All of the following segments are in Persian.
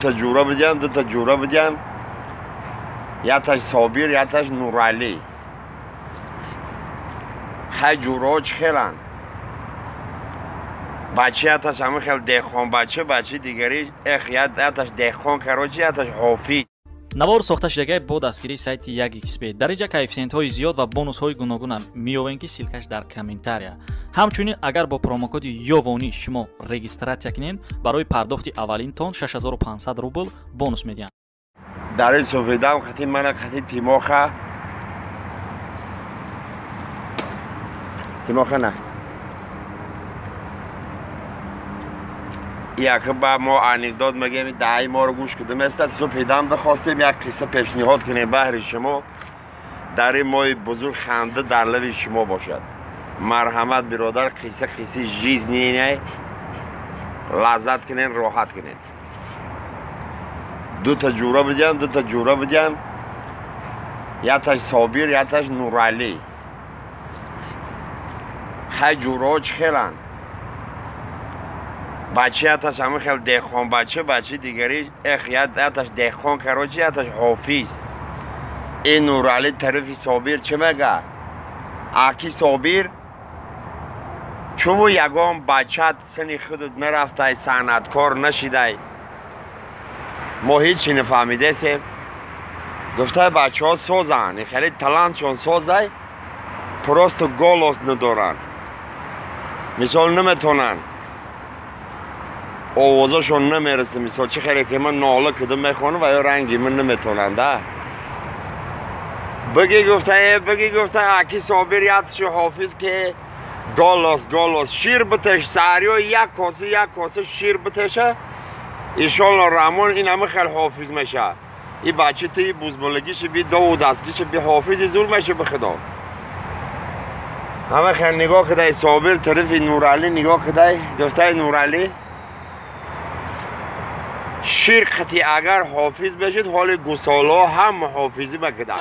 تا جورا بدین، دو تا جورا بدین. یکش صابر، یکش نورعلی. های جورا چخیلن. بچه یکش همه خیلی دهخان بچه دیگری یکش دهخان کراچی، یکش حافظ. навор сохта шудагии бо дастгирии сайти Yagxp дараҷа коэффициентҳои зиёд ва бонусҳои гуногуна меёбем ки силкаш дар комментария. ҳамчунин агар бо промокоди ёвонӣ шумо регистратсия кунед барои пардохти аввалинтон 6500 рубл бонус медиҳанд. дар ин субҳидам хати мана хати тимоха не یک با ما انیکدوت میگیم دعای ما رو گوش کردیم است صبحیدم خواستیم یک قصه پیشنهاد کنیم بهر شما در این ماه بزرگ خنده در لب شما باشد. مرحمت برادر قصه جیز نه لذت کنین راحت کنین. دو تا جورا بدین یکش صابر یکش نورعلی. های جورا چخیلن. بچه یکش همه خیلی دهخان بچه دیگری یکش دهخان کراچی یکش حافظ. این نورعلی طرف صابر چه میگه؟ اکی صابر چون و یگان بچه سنی خودت نرفته صنعتکار نشیده ما هیچی نفهمیده سیم گفته بچه ها سازن خیلی تلنتشون سازه پراست گالوس ندارن مثال نمیتونن آوازشون نمیرسه مثال چه خیلی که من ناله کدوم میخوانم و یا رنگی من نمیتونن ده بگی گفته اکی صابر یادش حافظ که گالوس شیر بتش سریع یک کاسه شیر بتشه ایشالله رحمان این همه خیلی حافظ میشه این بچه توی بزبالگیش بی دو دستگیش بی حافظ زور میشه به خدا همه خیلی نگاه کده صابر طرف نورعلی نگاه کده گفته نورعلی شیر خطی اگر حافظ بشید حال گسالا هم حافظی بکده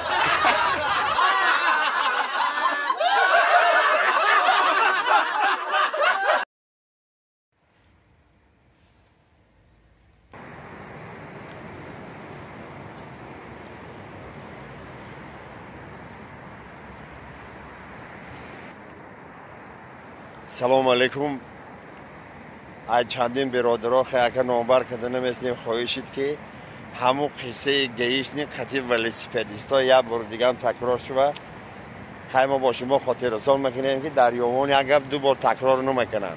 سلام علیکم از چندین برادرها خیلی نامبر کده نمیستیم خواهشید که همون قصه گیشنی خطی ولیسیپدیستا یک بار دیگه هم تکرار شده خیلی ما با شما خاطر رسال میکنیم که در یوان یک دو بار تکرار نمیکنن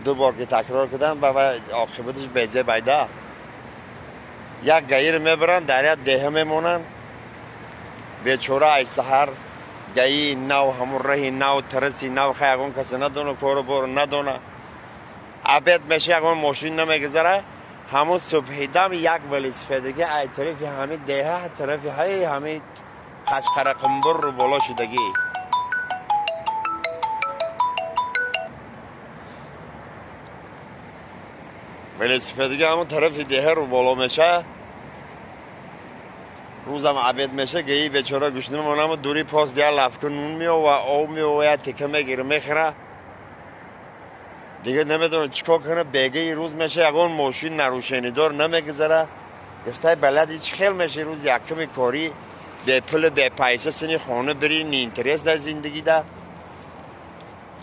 دو بار که تکرار کردن و عاقبتش بیزه بیده یک گیر میبرن در یک دهه میمونن بیچاره ای سحر گایی نو همون رهی نو ترسی نو خیلی کسی ندونه کارو بارو ندونه عبید میشه اگه ماشین نمیگذاره همون صبحیدم یک ولیسیپدگی ای طرفی همین دهه طرفی های همین قشقر قنبر رو بالا شدگی ولیسیپدگی همون طرفی دهه رو بالا میشه روزم عبید میشه گیی بیچاره گوش نمیمونه دوری پاس دیگه لفکن نون میو و آب میو و تکه میگیره میخوره دیگه نمیدونه چیکار کنه بگه روز میشه اگه ماشین نروشنی دار نمیگذره گفته بلد هیچ خیل میشه روز یکمی کاری به پول به پیسه سنی خانه بری نی اینترست در زندگی ده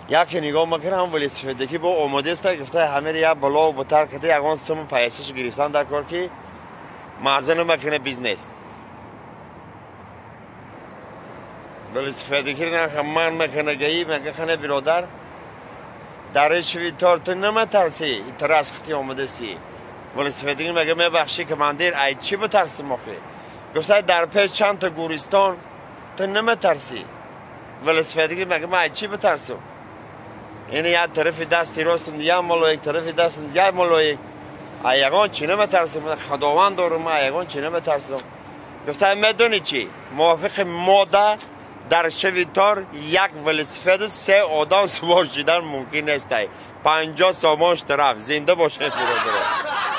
یکی نگاه میکنه هم ولیسیپدگی با آماده است گفته همه رو یک بلا و بتر کده اگه سمون پیسهش گرفتن در کار که مازن میکنه بیزنس ولیسیپدگی نه خمان میکنه گیی میگه خانه برادر در شویتار تو نمیترسی ترس خطی آمده سی ولیسیپدگی میگه میبخشی کماندیر ای چی بترسی مخی گفته در پیش چند تا گورستان تو نمیترسی ولیسیپدگی میگه من ای چی بترسم این یک طرف دستی راستم یک مالو یک طرف دستم یک مالو یک ایگان چی نمیترسم خداوند دارم ایگان چی نمیترسم گفته میدونی چی موافق ماده در شویتار یک ولیسیپد 3 آدم سوار شدن ممکن است 50 سامانش طرف زنده باشه برادر